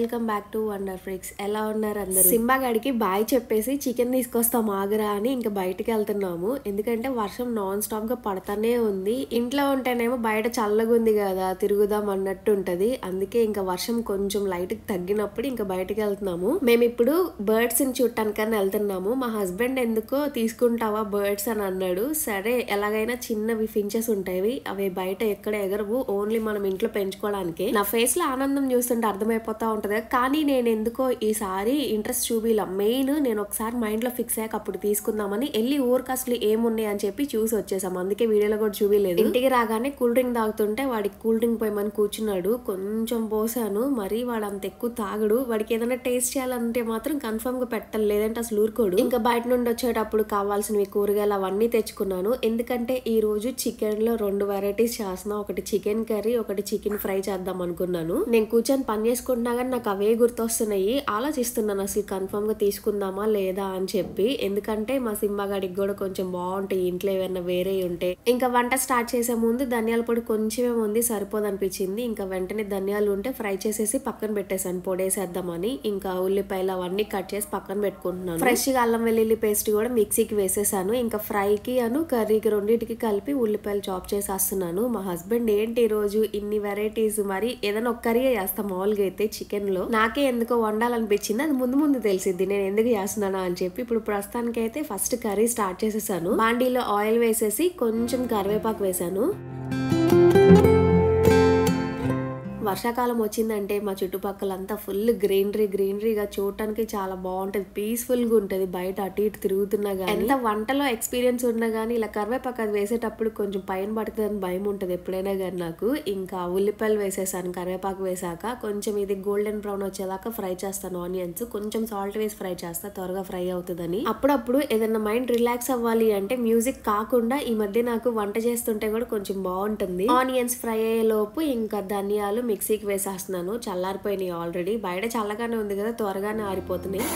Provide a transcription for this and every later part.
Welcome back to wonder ఫ్రిక్స్. ఎలా ఉన్నారు అందరూ? సింబా గడికి బాయ్ చెప్పేసి చికెన్ తీసుకొస్తాం ఆగరా అని ఇంకా బయటికి వెళ్తున్నాము. ఎందుకంటే వర్షం నాన్ స్టాప్ గా పడతానే ఉంది. ఇంట్లో ఉంటేనేమో బయట చల్లగా ఉంది కదా, తిరుగుదాం అన్నట్టు ఉంటది. అందుకే ఇంకా వర్షం కొంచెం లైట్ తగ్గినప్పుడు ఇంకా బయటికి వెళ్తున్నాము. మేము ఇప్పుడు బర్డ్స్ ని చూడటానికని వెళ్తున్నాము. మా హస్బెండ్ ఎందుకో తీసుకుంటావా బర్డ్స్ అని అన్నాడు. సరే, ఎలాగైనా చిన్నవి ఫించెస్ ఉంటాయి, అవి బయట ఎక్కడ ఎగరవు, ఓన్లీ మనం ఇంట్లో పెంచుకోవడానికి. నా ఫేస్ లో ఆనందం చూస్తుంటే అర్థమైపోతా ఉంటది. కానీ నేను ఎందుకో ఈసారి ఇంట్రెస్ట్ చూపిలా. మెయిన్ నేను ఒకసారి మైండ్ లో ఫిక్స్ అయ్యాక అప్పుడు తీసుకుందామని వెళ్ళి ఊరికి అసలు ఏమున్నాయి అని చెప్పి చూసి వచ్చేసాం. అందుకే వీడియోలో కూడా చూపిలేదు. ఇంటికి రాగానే కూల్ డ్రింక్ తాగుతుంటే వాడికి కూల్ డ్రింక్ పోయమని కూర్చున్నాడు. కొంచెం పోసాను, మరి వాడు అంత ఎక్కువ తాగడు. వాడికి ఏదైనా టేస్ట్ చేయాలంటే మాత్రం కన్ఫర్మ్ గా పెట్టాలి, లేదంటే అసలు ఊరుకోడు. ఇంకా బయట నుండి వచ్చేటప్పుడు కావాల్సినవి కూరగాయలు అవన్నీ తెచ్చుకున్నాను. ఎందుకంటే ఈ రోజు చికెన్ లో 2 వెరైటీస్ చేస్తున్నా. ఒకటి చికెన్ కర్రీ, ఒకటి చికెన్ ఫ్రై చేద్దాం అనుకున్నాను. నేను కూర్చొని పని చేసుకుంటున్నా కానీ నాకు అవే గుర్తొస్తున్నాయి. ఆలోచిస్తున్నాను అసలు కన్ఫర్మ్ గా తీసుకుందామా లేదా అని చెప్పి. ఎందుకంటే మా సింబాగాడికి కూడా కొంచెం బాగుంటాయి ఇంట్లో ఏమైనా వేరే ఉంటే. ఇంకా వంట స్టార్ట్ చేసే ముందు ధనియాల పొడి కొంచెమే ఉంది, సరిపోదు అనిపించింది. ఇంకా వెంటనే ధనియాలు ఉంటే ఫ్రై చేసేసి పక్కన పెట్టేసాను పొడేసేద్దామని. ఇంకా ఉల్లిపాయలు అవన్నీ కట్ చేసి పక్కన పెట్టుకుంటున్నాను. ఫ్రెష్ గా అల్లం వెల్లుల్లి పేస్ట్ కూడా మిక్సీకి వేసేసాను. ఇంకా ఫ్రైకి అను కర్రీకి రెండింటికి కలిపి ఉల్లిపాయలు చాప్ చేసేస్తున్నాను. మా హస్బెండ్ ఏంటి ఈ రోజు ఇన్ని వెరైటీస్, మరి ఏదైనా ఒక కర్రీ చేస్తా మామూలుగా అయితే చికెన్ లో. నాకే ఎందుకో వండాలనిపించింది, అది ముందు ముందు తెలిసింది నేను ఎందుకు చేస్తున్నానా అని చెప్పి. ఇప్పుడు ప్రస్తుతానికి అయితే ఫస్ట్ కర్రీ స్టార్ట్ చేసేసాను. బాండీలో ఆయిల్ వేసేసి కొంచెం కరివేపాకు వేసాను. వర్షాకాలం వచ్చిందంటే మా చుట్టుపక్కలంతా ఫుల్ గ్రీనరీగా చూడటానికి చాలా బాగుంటది, పీస్ఫుల్ గా ఉంటది. బయట అటు ఇటు తిరుగుతున్నా గానీ, ఎంత వంటలో ఎక్స్పీరియన్స్ ఉన్నా గానీ ఇలా కరివేపాకు అది వేసేటప్పుడు కొంచెం పైన పడుతుందని భయం ఉంటది ఎప్పుడైనా గానీ నాకు. ఇంకా ఉల్లిపాయలు వేసేసాను కరివేపాకు వేసాక. కొంచెం ఇది గోల్డెన్ బ్రౌన్ వచ్చేదాకా ఫ్రై చేస్తాను. ఆనియన్స్ కొంచెం సాల్ట్ వేసి ఫ్రై చేస్తా, త్వరగా ఫ్రై అవుతుందని. అప్పుడప్పుడు ఏదైనా మైండ్ రిలాక్స్ అవ్వాలి అంటే మ్యూజిక్ కాకుండా ఈ మధ్య నాకు వంట చేస్తుంటే కూడా కొంచెం బాగుంటుంది. ఆనియన్స్ ఫ్రై అయ్యే లోపు ఇంకా ధనియాలు మిక్సీకి వేసేస్తున్నాను. చల్లారిపోయినాయి ఆల్రెడీ. బయట చల్లగానే ఉంది కదా, త్వరగానే ఆరిపోతున్నాయి.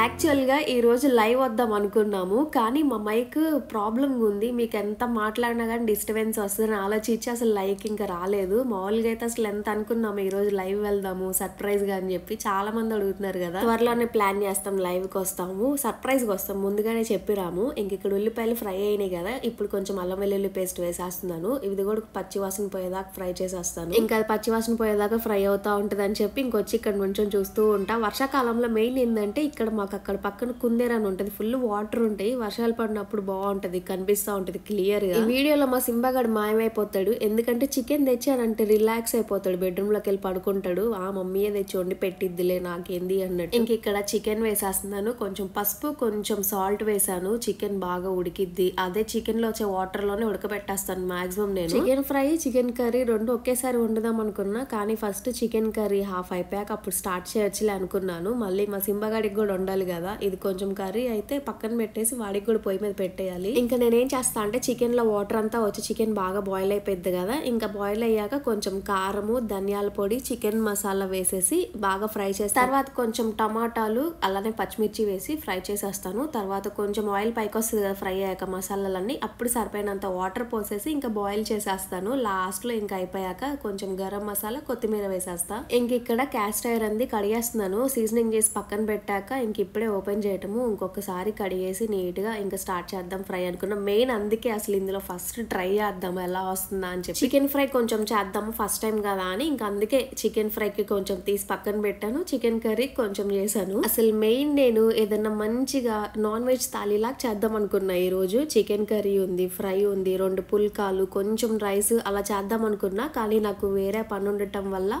యాక్చువల్గా ఈరోజు లైవ్ వద్దాం అనుకున్నాము, కానీ మా మైక్ ప్రాబ్లం ఉంది. మీకు ఎంత మాట్లాడినా కానీ డిస్టర్బెన్స్ వస్తుందని ఆలోచించి అసలు లైవ్ ఇంకా రాలేదు. మామూలుగా అయితే అసలు ఎంత అనుకున్నాము ఈరోజు లైవ్ వెళ్దాము సర్ప్రైజ్ గా అని చెప్పి. చాలా మంది అడుగుతున్నారు కదా, త్వరలోనే ప్లాన్ చేస్తాం, లైవ్ కి వస్తాము, సర్ప్రైజ్ గా వస్తాం, ముందుగానే చెప్పిరాము. ఇంక ఇక్కడ ఉల్లిపాయలు ఫ్రై అయినాయి కదా, ఇప్పుడు కొంచెం అల్లం వెల్లుల్లి పేస్ట్ వేసేస్తున్నాను. ఇది కూడా పచ్చివాసన పోయేదాకా ఫ్రై చేసేస్తాను. ఇంకా అది పచ్చివాసన పోయేదాకా ఫ్రై అవుతా ఉంటది అని చెప్పి ఇంకొచ్చి ఇక్కడ కొంచెం చూస్తూ ఉంటా. వర్షాకాలంలో మెయిన్ ఏంటంటే ఇక్కడ మాకు అక్కడ పక్కన కుందేరు అని ఉంటది, ఫుల్ వాటర్ ఉంటాయి. వర్షాలు పడినప్పుడు బాగుంటది, కనిపిస్తా ఉంటది క్లియర్ గా. ఈ వీడియోలో మా సింబాగాడు మాయమైపోతాడు. ఎందుకంటే చికెన్ తెచ్చానంటే రిలాక్స్ అయిపోతాడు, బెడ్రూమ్ లోకి వెళ్ళి పడుకుంటాడు. ఆ మమ్మీయే తెచ్చి వండి పెట్టిద్దిలే నాకేంది అన్నట్టు. ఇంక ఇక్కడ చికెన్ వేసేస్తున్నాను. కొంచెం పసుపు కొంచెం సాల్ట్ వేసాను. చికెన్ బాగా ఉడికిద్ది. అదే చికెన్ లో వచ్చే వాటర్ లోనే ఉడకబెట్టేస్తాను మాక్సిమం నేను. చికెన్ ఫ్రై చికెన్ కర్రీ రెండు ఒకేసారి వండుదాం అనుకున్నా, కానీ ఫస్ట్ చికెన్ కర్రీ హాఫ్ అయిపోయాక అప్పుడు స్టార్ట్ చేయొచ్చులే అనుకున్నాను. మళ్ళీ మా సింబాగాడికి కూడా వండాలి కదా, ఇది కొంచెం కర్రీ అయితే పక్కన పెట్టేసి వాడికి కూడా పొయ్యి మీద పెట్టేయాలి. ఇంకా నేనేం చేస్తా అంటే చికెన్ లో వాటర్ అంతా వచ్చి చికెన్ బాగా బాయిల్ అయిపోయింది కదా, ఇంకా బాయిల్ అయ్యాక కొంచెం కారము, ధనియాల పొడి, చికెన్ మసాలా వేసేసి బాగా ఫ్రై చేస్తాను. తర్వాత కొంచెం టమాటాలు అలానే పచ్చిమిర్చి వేసి ఫ్రై చేసేస్తాను. తర్వాత కొంచెం ఆయిల్ పైకి వస్తుంది కదా ఫ్రై అయ్యాక మసాలాలన్నీ, అప్పుడు సరిపోయినంత వాటర్ పోసేసి ఇంకా బాయిల్ చేసేస్తాను. లాస్ట్ లో ఇంకా అయిపోయాక కొంచెం గరం మసాలా, కొత్తిమీర వేసేస్తా. ఇంక ఇక్కడ క్యాస్ట్ ఐరన్ అంది కడిగేస్తున్నాను. సీజనింగ్ చేసి పక్కన పెట్టాక ఇంక ఇప్పుడే ఓపెన్ చేయటము. ఇంకొకసారి కడిగేసి నీట్ గా ఇంకా స్టార్ట్ చేద్దాం ఫ్రై అనుకున్నాం. మెయిన్ అందుకే అసలు ఇందులో ఫస్ట్ ట్రై చేద్దాం ఎలా వస్తుందా అని చెప్పి. చికెన్ ఫ్రై కొంచెం చేద్దాము ఫస్ట్ టైం కదా అని ఇంకా అందుకే చికెన్ ఫ్రైకి కొంచెం తీసి పక్కన పెట్టాను. చికెన్ కర్రీ కొంచెం చేశాను. అసలు మెయిన్ నేను ఏదన్నా మంచిగా నాన్ వెజ్ థాలీలాగా చేద్దాం అనుకున్నా. ఈ రోజు చికెన్ కర్రీ ఉంది, ఫ్రై ఉంది, 2 పుల్కాలు, కొంచెం రైస్ అలా చేద్దాం అనుకున్నా. కానీ నాకు వేరే పని ఉండటం వల్ల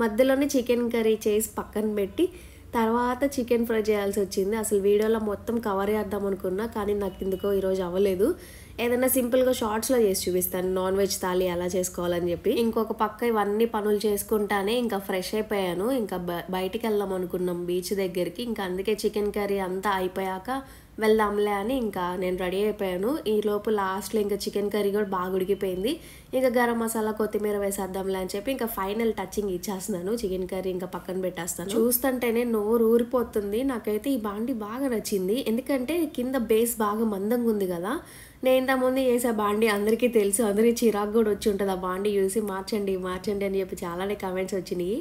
మధ్యలోనే చికెన్ కర్రీ చేసి పక్కన పెట్టి తర్వాత చికెన్ ఫ్రై చేయాల్సి వచ్చింది. అసలు వీడియోలో మొత్తం కవర్ చేద్దాం అనుకున్నా, కానీ నాకు ఎందుకో ఈరోజు అవ్వలేదు. ఏదైనా సింపుల్గా షార్ట్స్లో చేసి చూపిస్తాను నాన్ వెజ్ థాలీ ఎలా చేసుకోవాలని చెప్పి. ఇంకొక పక్క ఇవన్నీ పనులు చేసుకుంటానే ఇంకా ఫ్రెష్ అయిపోయాను. ఇంకా బయటికి వెళ్దాం అనుకున్నాం బీచ్ దగ్గరికి. ఇంకా అందుకే చికెన్ కర్రీ అంతా అయిపోయాక వెళ్దాంలే అని ఇంకా నేను రెడీ అయిపోయాను. ఈ లోపు లాస్ట్లో ఇంకా చికెన్ కర్రీ కూడా బాగా ఉడికిపోయింది. ఇంకా గరం మసాలా కొత్తిమీర వేసేద్దాంలే అని చెప్పి ఇంకా ఫైనల్ టచింగ్ ఇచ్చేస్తున్నాను. చికెన్ కర్రీ ఇంకా పక్కన పెట్టేస్తాను. చూస్తుంటేనే నోరు ఊరిపోతుంది. నాకైతే ఈ బాండి బాగా నచ్చింది, ఎందుకంటే కింద బేస్ బాగా మందంగా ఉంది కదా. నేను ఇంతకుముందు చేసే బాండి అందరికీ తెలుసు, అందరికీ చిరాకు కూడా వచ్చి ఉంటుంది ఆ బాండి చూసి. మార్చండి మార్చండి అని చెప్పి చాలానే కామెంట్స్ వచ్చినాయి.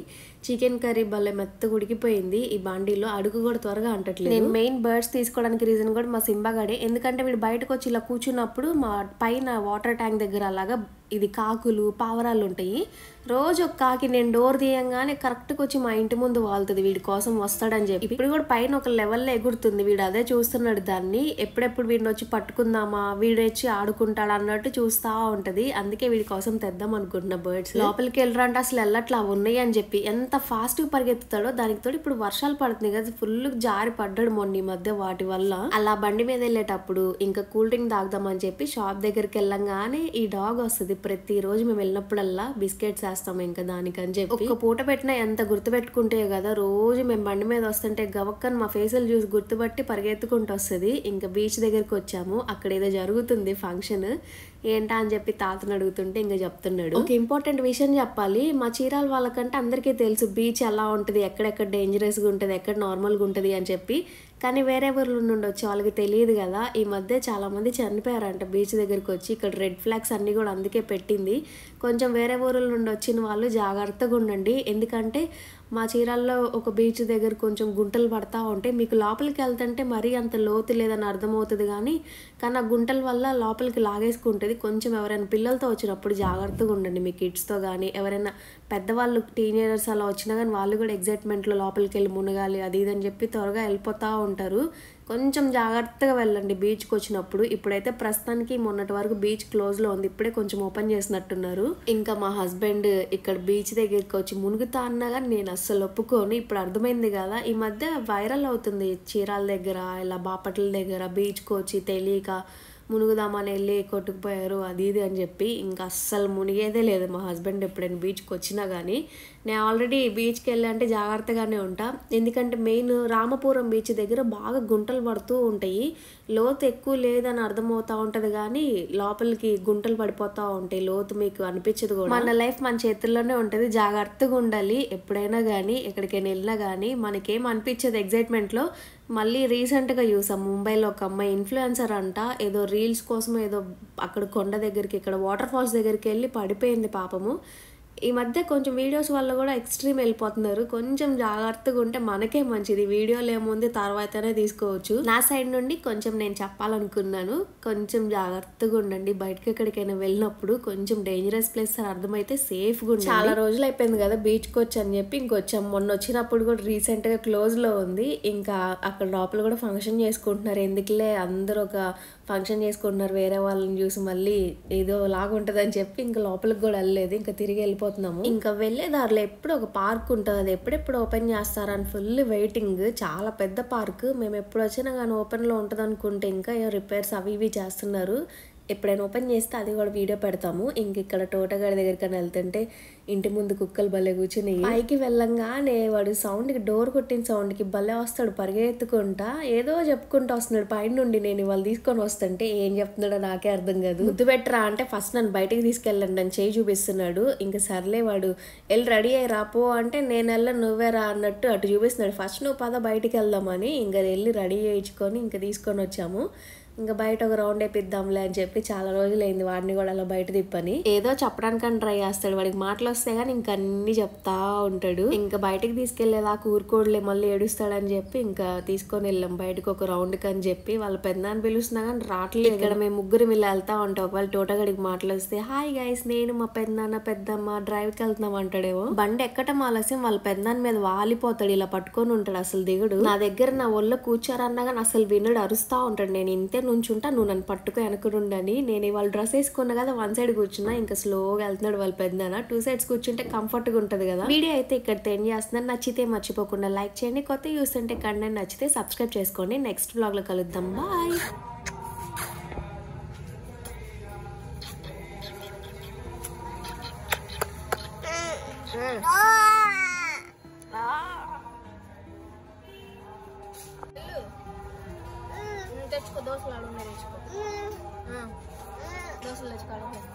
చికెన్ కర్రీ భలే మెత్తగా ఉడికిపోయింది ఈ బాండీలో, అడుగు కూడా త్వరగా అంటట్లేదు. నేను మెయిన్ బర్డ్స్ తీసుకోవడానికి రీజన్ కూడా మా సింబాగాడే, ఎందుకంటే వీడు బయటకు వచ్చి ఇలా కూర్చున్నప్పుడు మా పైన వాటర్ ట్యాంక్ దగ్గర అలాగా ఇది కాకులు పావరాలు ఉంటాయి. రోజు ఒక కాకి నేను డోర్ తీయంగానే కరెక్ట్గా వచ్చి మా ఇంటి ముందు వాళ్తుంది వీడి కోసం వస్తాడని చెప్పి. ఇప్పుడు కూడా పైన ఒక లెవెల్లో ఎగురుతుంది, వీడు అదే చూస్తున్నాడు దాన్ని. ఎప్పుడెప్పుడు వీడిని వచ్చి పట్టుకుందామా, వీడు వచ్చి ఆడుకుంటాడు అన్నట్టు చూస్తూ ఉంటది. అందుకే వీడి కోసం తెద్దాం అనుకుంటున్నా బర్డ్స్. లోపలికి వెళ్ళరంటే అసలు వెళ్ళట్లా ఉన్నాయి అని చెప్పి. ఎంత ఫాస్ట్గా పరిగెత్తుతాడో. దానికి తోడు ఇప్పుడు వర్షాలు పడుతుంది కదా, ఫుల్ జారి పడ్డాడు మొన్న ఈ మధ్య వాటి వల్ల. అలా బండి మీద వెళ్ళేటప్పుడు ఇంకా కూల్ డ్రింక్ తాగుదామని చెప్పి షాప్ దగ్గరికి వెళ్ళంగానే ఈ డాగ్ వస్తుంది. ప్రతిరోజు మేము వెళ్ళినప్పుడల్లా బిస్కెట్స్ వేస్తాము ఇంకా దానికని చెప్పి. ఒక్క పూట పెట్టినా ఎంత గుర్తుపెట్టుకుంటే కదా, రోజు మేము బండి మీద వస్తుంటే గవక్కని మా ఫేసులు చూసి గుర్తుపట్టి పరిగెత్తుకుంటూ వస్తుంది. ఇంకా బీచ్ దగ్గరికి వచ్చాము, అక్కడ ఏదో జరుగుతుంది ఫంక్షన్. ఏంటా అని చెప్పి తాతను అడుగుతుంటే ఇంకా చెప్తున్నాడు. ఒక ఇంపార్టెంట్ విషయం చెప్పాలి, మా చీరాల వాళ్ళకంటే అందరికీ తెలుసు బీచ్ ఎలా ఉంటుంది, ఎక్కడెక్కడ డేంజరస్గా ఉంటుంది, ఎక్కడ నార్మల్గా ఉంటుంది అని చెప్పి. కానీ వేరే ఊర్ల నుండి వచ్చే వాళ్ళకి తెలియదు కదా. ఈ మధ్య చాలా మంది చనిపోయారంట బీచ్ దగ్గరికి వచ్చి. ఇక్కడ రెడ్ ఫ్లాగ్స్ అన్ని కూడా అందుకే పెట్టింది. కొంచెం వేరే ఊర్ల నుండి వచ్చిన వాళ్ళు జాగ్రత్తగా ఉండండి, ఎందుకంటే మా చీరాల్లో ఒక బీచ్ దగ్గర కొంచెం గుంటలు పడతా ఉంటాయి. మీకు లోపలికి వెళ్తుంటే మరీ అంత లోతు లేదని అర్థమవుతుంది, కానీ ఆ గుంటల వల్ల లోపలికి లాగేసుకుంటుంది. కొంచెం ఎవరైనా పిల్లలతో వచ్చినప్పుడు జాగ్రత్తగా ఉండండి, మీ కిడ్స్తో కానీ ఎవరైనా పెద్దవాళ్ళు టీనేజర్స్ అలా వచ్చినా కానీ వాళ్ళు కూడా ఎగ్జైట్మెంట్లో లోపలికి వెళ్ళి మునగాలి అది ఇదని చెప్పి త్వరగా వెళ్ళిపోతూ ఉంటారు. కొంచెం జాగ్రత్తగా వెళ్ళండి బీచ్కి వచ్చినప్పుడు. ఇప్పుడైతే ప్రస్తుతానికి మొన్నటి వరకు బీచ్ క్లోజ్లో ఉంది, ఇప్పుడే కొంచెం ఓపెన్ చేసినట్టున్నారు. ఇంకా మా హస్బెండ్ ఇక్కడ బీచ్ దగ్గరికి వచ్చి మునుగుతా అన్నా కానీ నేను అస్సలు ఒప్పుకోను. ఇప్పుడు అర్థమైంది కదా, ఈ మధ్య వైరల్ అవుతుంది చీరాల దగ్గర ఇలా బాపట్ల దగ్గర బీచ్కి వచ్చి తెలియక మునుగుదామని వెళ్ళి కొట్టుకుపోయారు అది ఇది అని చెప్పి. ఇంకా అస్సలు మునిగేదే లేదు మా హస్బెండ్ ఎప్పుడైనా బీచ్కి వచ్చినా కానీ. నేను ఆల్రెడీ బీచ్కి వెళ్ళి అంటే జాగ్రత్తగానే ఉంటా, ఎందుకంటే మెయిన్ రామపురం బీచ్ దగ్గర బాగా గుంటలు పడుతూ ఉంటాయి. లోతు ఎక్కువ లేదని అర్థమవుతూ ఉంటుంది కానీ లోపలికి గుంటలు పడిపోతూ ఉంటాయి. లోతు మీకు అనిపించదు కూడా. మన లైఫ్ మన చేతుల్లోనే ఉంటుంది, జాగ్రత్తగా ఉండాలి. ఎప్పుడైనా కానీ ఎక్కడికైనా వెళ్ళినా కానీ మనకేం అనిపించదు ఎగ్జైట్మెంట్లో. మళ్ళీ రీసెంట్గా చూసాం ముంబైలో ఒక అమ్మాయి ఇన్ఫ్లుయెన్సర్ అంట, ఏదో రీల్స్ కోసం ఏదో అక్కడ కొండ దగ్గరికి ఇక్కడ వాటర్ ఫాల్స్ దగ్గరికి వెళ్ళి పడిపోయింది పాపము. ఈ మధ్య కొంచెం వీడియోస్ వల్ల కూడా ఎక్స్ట్రీమ్ వెళ్ళిపోతున్నారు. కొంచెం జాగ్రత్తగా ఉంటే మనకే మంచిది. వీడియోలు ఏముంది తర్వాతనే తీసుకోవచ్చు. నా సైడ్ నుండి కొంచెం నేను చెప్పాలనుకున్నాను, కొంచెం జాగ్రత్తగా ఉండండి బయటకి ఎక్కడికైనా వెళ్ళినప్పుడు. కొంచెం డేంజరస్ ప్లేస్ అని అర్థమైతే సేఫ్గా ఉండండి. చాలా రోజులు అయిపోయింది కదా బీచ్కి వచ్చి అని చెప్పి ఇంకొచ్చాం. మొన్న వచ్చినప్పుడు కూడా రీసెంట్గా క్లోజ్లో ఉంది. ఇంకా అక్కడ లోపల కూడా ఫంక్షన్ చేసుకుంటున్నారు. ఎందుకులే అందరూ ఒక ఫంక్షన్ చేసుకుంటున్నారు వేరే వాళ్ళని చూసి మళ్ళీ ఏదో లాగా ఉంటుంది అని చెప్పి ఇంకా లోపలికి కూడా వెళ్ళలేదు. ఇంకా తిరిగి వెళ్ళిపోతున్నాము. ఇంకా వెళ్ళే దారిలో ఎప్పుడు ఒక పార్క్ ఉంటుంది, అది ఎప్పుడెప్పుడు ఓపెన్ చేస్తారని ఫుల్ వెయిటింగ్. చాలా పెద్ద పార్క్, మేము ఎప్పుడు వచ్చినా కానీ ఓపెన్లో ఉంటుంది అనుకుంటే ఇంకా రిపేర్స్ అవి ఇవి చేస్తున్నారు. ఎప్పుడైనా ఓపెన్ చేస్తే అది కూడా వీడియో పెడతాము. ఇంక ఇక్కడ తోటగాడి దగ్గరికైనా వెళ్తుంటే ఇంటి ముందు కుక్కలు భలే కూర్చున్నాయి. పైకి వెళ్ళంగానే వాడు సౌండ్కి డోర్ కొట్టిన సౌండ్కి భలే వస్తాడు పరిగెత్తుకుంటా, ఏదో చెప్పుకుంటూ వస్తున్నాడు పైన నుండి. నేను ఇవాళ తీసుకొని వస్తుంటే ఏం చెప్తున్నాడో నాకే అర్థం కాదు. ముద్దు పెట్టరా అంటే ఫస్ట్ నన్ను బయటికి తీసుకెళ్ళండి అని చేయి చూపిస్తున్నాడు. ఇంకా సర్లే వాడు వెళ్ళి రెడీ అయ్యి రాపో అంటే నేను వెళ్ళను నువ్వే రా అన్నట్టు అటు చూపిస్తున్నాడు. ఫస్ట్ నువ్వు పద బయటికి వెళ్దామని ఇంకా వెళ్ళి రెడీ చేయించుకొని ఇంకా తీసుకొని వచ్చాము. ఇంకా బయట ఒక రౌండ్ వేపిద్దాంలే అని చెప్పి చాలా రోజులైంది వాడిని కూడా అలా బయట తిప్పని. ఏదో చెప్పడానికని ట్రై చేస్తాడు, వాడికి మాటలు వస్తే కానీ ఇంకా అన్ని చెప్తా ఉంటాడు. ఇంకా బయటకు తీసుకెళ్లేదా కూరుకోడులే మళ్ళీ ఏడుస్తాడని చెప్పి ఇంకా తీసుకొని వెళ్ళాం బయటకు ఒక రౌండ్కి అని చెప్పి. వాళ్ళ పెద్దాన్ని పిలుస్తున్నా కానీ రావట్లేదు. ఇక్కడ మేము ముగ్గురు ఇలా వెళ్తా ఉంటాం. ఒకవేళ తోటగడికి మాటలు వస్తే హాయ్ గైస్ నేను మా పెద్దనాన్న పెద్దమ్మ డ్రైవ్కి వెళ్తున్నాం అంటాడేమో. బండి ఎక్కటం ఆలస్యం వాళ్ళ పెద్దాన్ని మీద వాలిపోతాడు, ఇలా పట్టుకొని ఉంటాడు, అసలు దిగుడు. నా దగ్గర నా ఒళ్ళో కూర్చారన్నా కానీ అసలు వినడు, అరుస్తా ఉంటాడు. నేను ఇంతే నుంచుంటా నువ్వు నన్ను పట్టుకో వెనకడుండని. నేను వాళ్ళ డ్రెస్ వేసుకున్నా కదా వన్ సైడ్ కూర్చున్నా, ఇంకా స్లోగా వెళ్తున్నాడు వాళ్ళ పెద్దనా. 2 సైడ్స్ కూర్చుంటే కంఫర్ట్గా ఉంటుంది కదా. వీడియో అయితే ఇక్కడ ఎండ్ చేస్తున్నాను. నచ్చితే మర్చిపోకుండా లైక్ చేయండి. కొత్త చూస్తుంటే కంటెంట్ నచ్చితే సబ్స్క్రైబ్ చేసుకోండి. నెక్స్ట్ బ్లాగ్లో కలుద్దాం. బాయ్. దోశలు అడుగు తెచ్చుకో దోశలు తెచ్చుకోవాలి